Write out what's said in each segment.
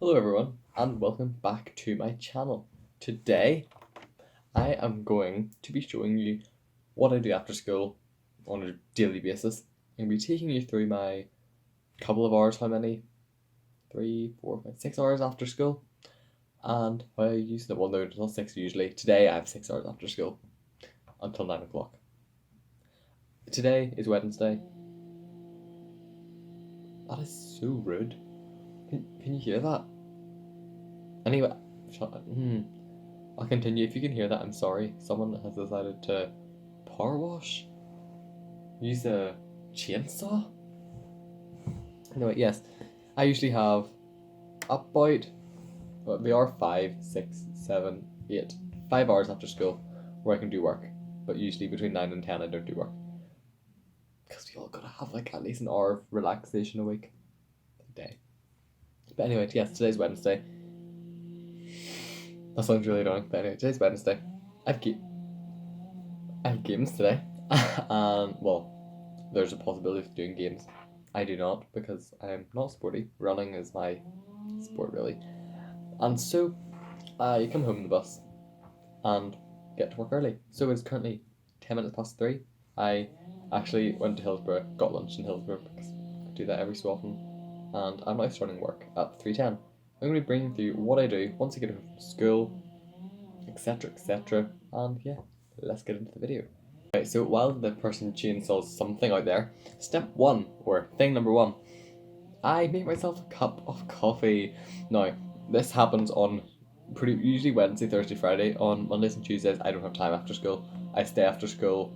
Hello everyone and welcome back to my channel. Today I am going to be showing you what I do after school on a daily basis. I'm going to be taking you through my couple of hours, how many? 3, 4, 5, 6 hours after school, and how I use it. Well, no, it's not 6 usually. Today I have 6 hours after school until 9 o'clock. Today is Wednesday. That is so rude. Can you hear that? Anyway, I'll continue. If you can hear that, I'm sorry. Someone has decided to power wash. Use a chainsaw. Anyway, yes. I usually have about, well, they are 5, 6, 7, 8, 5 hours after school where I can do work. But usually between 9 and 10 I don't do work. Because we all gotta have like at least an hour of relaxation a week. A day. But anyway, yes, today's Wednesday. That sounds really annoying, but anyway, today's Wednesday. I have games today. Well, there's a possibility of doing games. I do not, because I'm not sporty. Running is my sport, really. And so, I come home on the bus and get to work early. So it's currently 10 minutes past 3. I actually went to Hillsborough, got lunch in Hillsborough, because I do that every so often. And I'm now starting work at 3:10. I'm going to be bringing through what I do once I get home from school, etc, etc, and yeah, let's get into the video. Okay, so while the person chainsaws something out there, step 1, or thing number 1, I make myself a cup of coffee. Now, this happens on usually Wednesday, Thursday, Friday. On Mondays and Tuesdays, I don't have time after school. I stay after school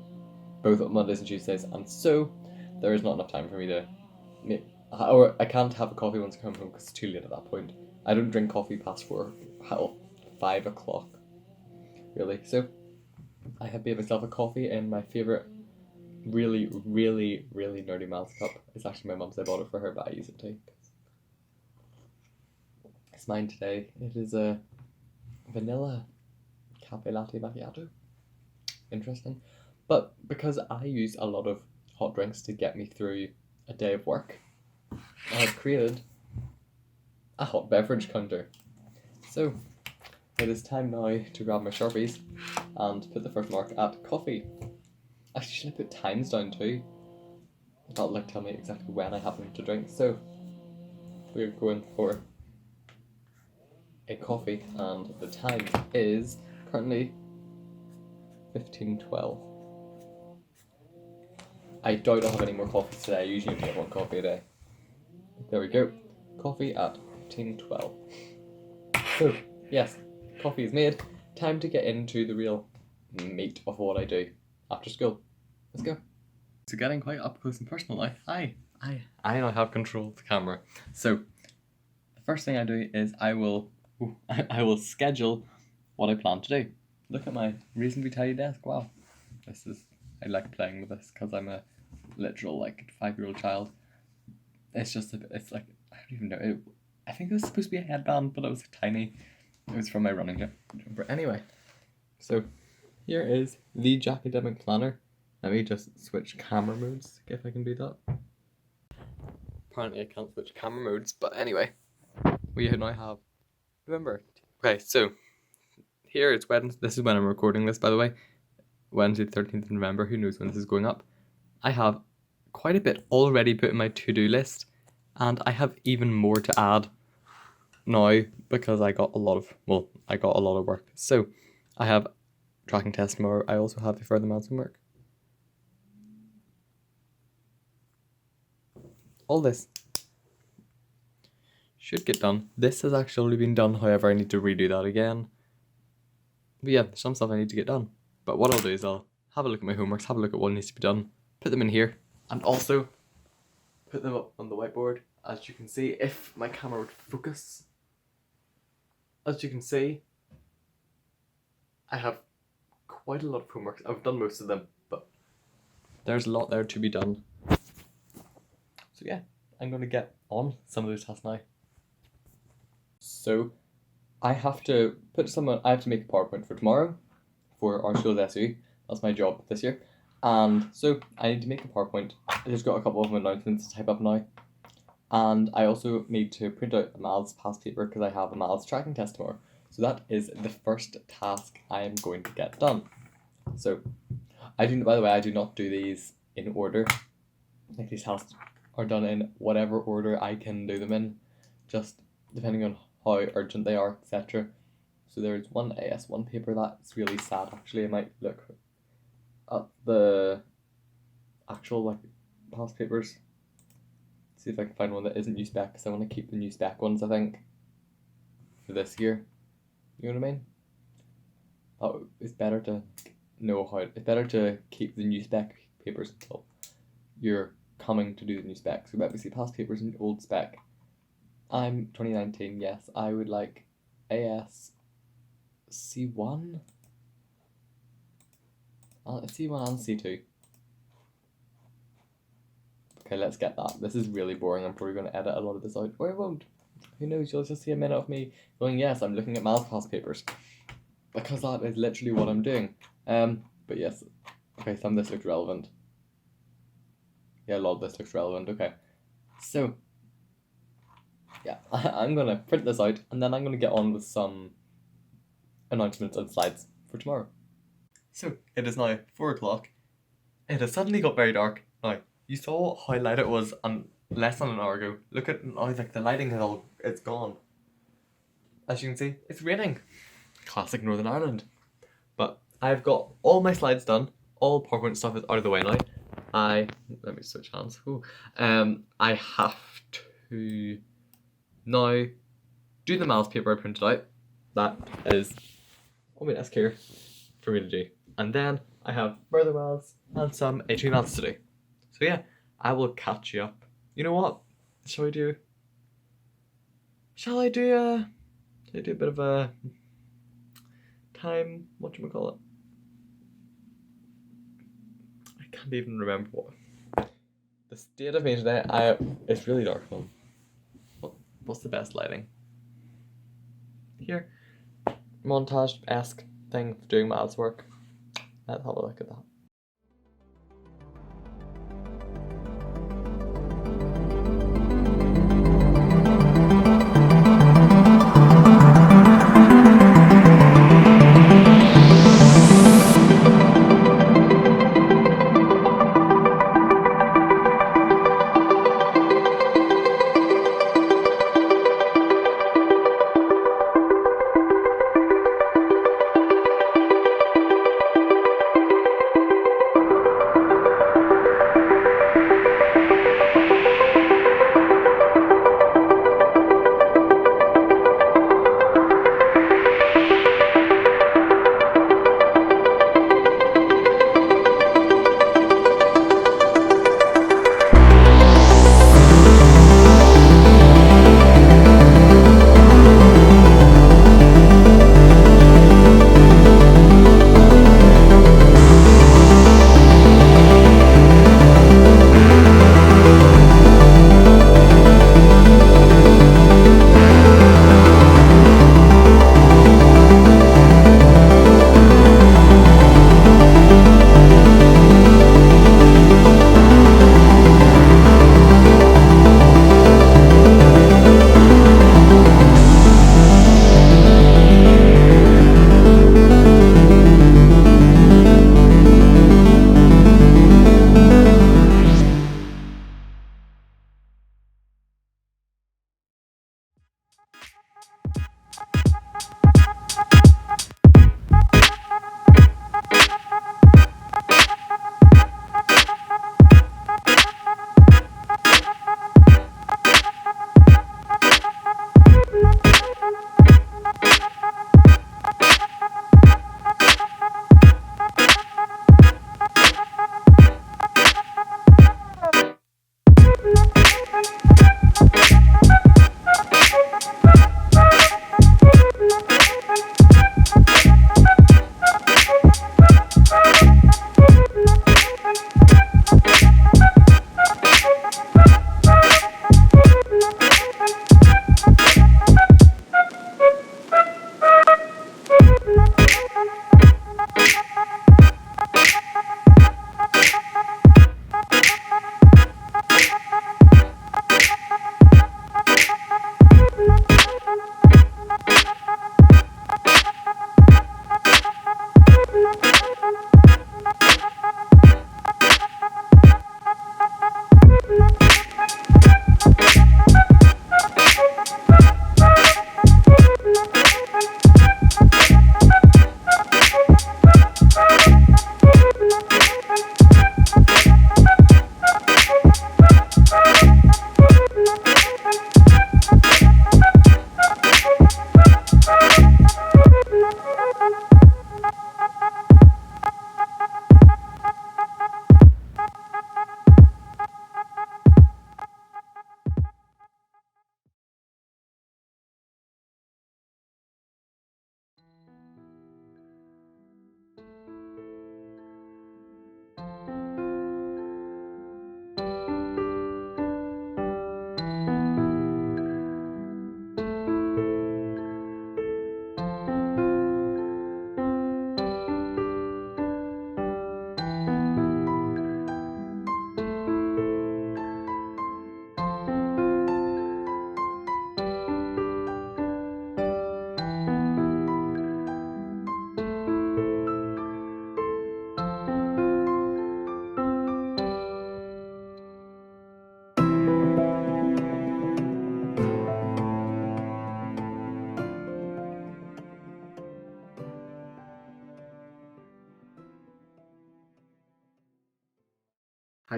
both on Mondays and Tuesdays, and so there is not enough time for me to make, or I can't have a coffee once I come home because it's too late at that point. I don't drink coffee past 5 o'clock, really. So I have made myself a coffee in my favourite, really nerdy Miles cup. It's actually my mum's. I bought it for her, but I use it too. It's mine today. It is a vanilla cafe latte macchiato. Interesting. But because I use a lot of hot drinks to get me through a day of work, I have created a hot beverage counter. So it is time now to grab my Sharpies and put the first mark at coffee. Actually, should I put times down too? That'll like tell me exactly when I happen to drink. So we're going for a coffee, and the time is currently 15:12. I doubt I'll have any more coffees today. I usually only have one coffee a day. There we go. Coffee at 15:12. So, yes, coffee is made. Time to get into the real meat of what I do after school. Let's go. So getting quite up close and personal now. I now have control of the camera. So, the first thing I do is I will schedule what I plan to do. Look at my reasonably tidy desk. Wow. I like playing with this because I'm a literal 5-year-old child. It's like, I don't even know. I think it was supposed to be a headband, but it was tiny. It was from my running jumper. Anyway, so here is the academic planner. Let me just switch camera modes, if I can do that. Apparently I can't switch camera modes, but anyway, we now have November. Okay, so here it's Wednesday. This is when I'm recording this, by the way. Wednesday, 13th of November. Who knows when this is going up? I have quite a bit already put in my to-do list, and I have even more to add now because I got a lot of work. So I have tracking test tomorrow. I also have the further maths homework. All this should get done. This has actually been done, however I need to redo that again. But yeah, there's some stuff I need to get done. But what I'll do is I'll have a look at my homeworks, have a look at what needs to be done, put them in here, and also put them up on the whiteboard. As you can see, if my camera would focus, as you can see, I have quite a lot of homework. I've done most of them, but there's a lot there to be done. So yeah, I'm going to get on some of those tasks now. So I have to make a PowerPoint for tomorrow for our school's SU. That's my job this year. And so I need to make a PowerPoint. I just got a couple of announcements to type up now. And I also need to print out a maths past paper because I have a maths tracking test tomorrow. So that is the first task I am going to get done. So by the way, I do not do these in order. Like, these tasks are done in whatever order I can do them in, just depending on how urgent they are, etc. So there's one AS1 paper that's really sad. Actually, I might look at the actual like past papers, see if I can find one that isn't new spec, because I want to keep the new spec ones, I think, for this year. You know what I mean? It's better to know how. It's better to keep the new spec papers until you're coming to do the new spec. So let me see past papers and old spec. I'm 2019. Yes, I would like AS C1. C1 and C2. Okay, let's get that. This is really boring. I'm probably going to edit a lot of this out, or I won't. Who knows? You'll just see a minute of me going, yes, I'm looking at math past papers, because that is literally what I'm doing. But yes, okay, some of this looks relevant. Yeah, a lot of this looks relevant. Okay, so yeah, I'm gonna print this out, and then I'm gonna get on with some announcements and slides for tomorrow. So it is now 4 o'clock. It has suddenly got very dark. Now, you saw how light it was less than an hour ago. Look at now, like the lighting it's gone. As you can see, it's raining. Classic Northern Ireland. But I've got all my slides done. All PowerPoint stuff is out of the way now. Let me switch hands. Ooh. I have to now do the maths paper I printed out. That is on my desk here for me to do. And then I have further maths and some A2 maths to do. So yeah, I will catch you up. You know what? Shall I do a bit of a time, whatchamacallit? I can't even remember what. The state of me today, it's really dark. What's the best lighting? Here, montage-esque thing of doing maths work. Let's have a look at that.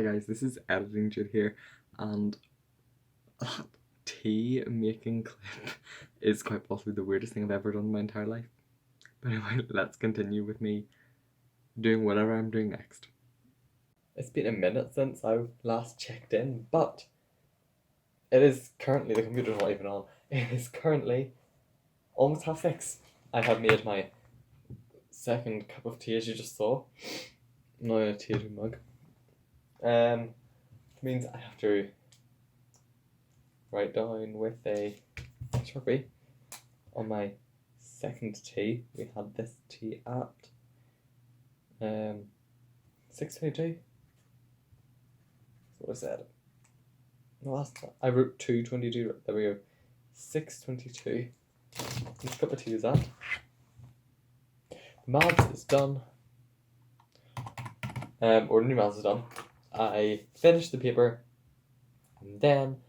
Hi guys, this is editing Jude here, and that tea making clip is quite possibly the weirdest thing I've ever done in my entire life. But anyway, let's continue with me doing whatever I'm doing next. It's been a minute since I've last checked in, but it is currently, the computer's not even on, it is currently almost 6:30. I have made my second cup of tea, as you just saw. Now in a tea mug. It means I have to write down with a Sharpie on my second tea. We had this tea at 6:22. That's what I said. No, I wrote 2:22. There we go. 6:22. Which cup of tea is that? The maths is done. Ordinary maths is done. I finished the paper, and then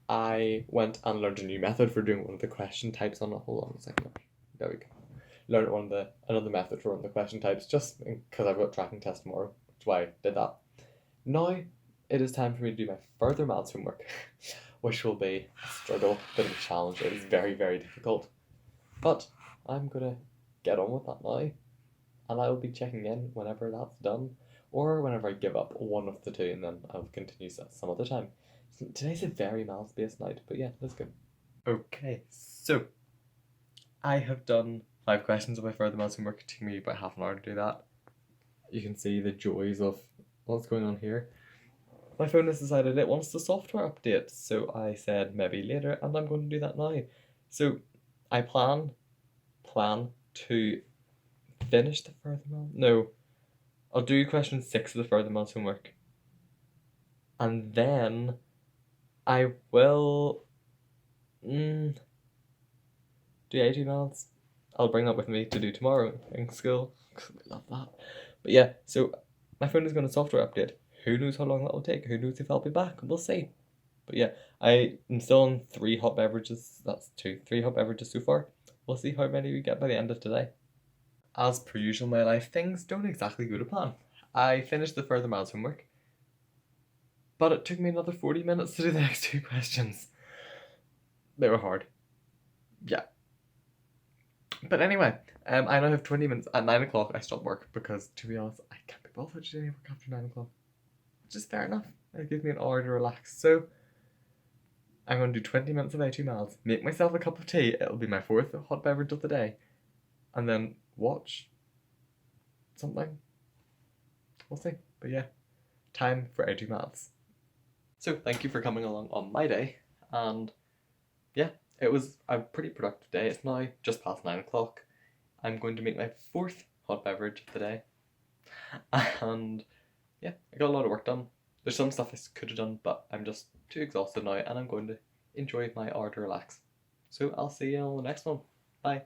I went and learned a new method for doing one of the question types on it. Hold on a second. There we go. Learned another method for one of the question types, just because I've got tracking test tomorrow, which is why I did that. Now it is time for me to do my further maths homework, which will be a struggle, bit of a challenge. It is very, very difficult, but I'm gonna get on with that now, and I will be checking in whenever that's done, or whenever I give up one of the two, and then I'll continue some other time. Today's a very maths-based night, but yeah, let's go. Okay, so I have done 5 questions of my further maths homework. It took me about half an hour to do that. You can see the joys of what's going on here. My phone has decided it wants the software update, so I said maybe later, and I'm going to do that now. So I plan to finish the further maths. No, I'll do question 6 of the further maths homework, and then I will do AT maths. I'll bring that with me to do tomorrow in school. I love that. But yeah, so my phone is going to software update. Who knows how long that will take? Who knows if I'll be back? We'll see. But yeah, I am still on 3 hot beverages. That's 3 hot beverages so far. We'll see how many we get by the end of today. As per usual in my life, things don't exactly go to plan. I finished the further maths homework, but it took me another 40 minutes to do the next 2 questions. They were hard. Yeah. But anyway, I now have 20 minutes. At 9 o'clock I stop work because, to be honest, I can't be bothered to do any work after 9 o'clock. Which is fair enough. It gives me an hour to relax. So I'm going to do 20 minutes of A2 maths, make myself a cup of tea. It'll be my 4th hot beverage of the day. And then watch something. We'll see. But yeah, time for A2 maths. So thank you for coming along on my day. And yeah, it was a pretty productive day. It's now just past 9 o'clock. I'm going to make my 4th hot beverage of the day. And yeah, I got a lot of work done. There's some stuff I could have done, but I'm just too exhausted now, and I'm going to enjoy my hour to relax. So I'll see you on the next one. Bye.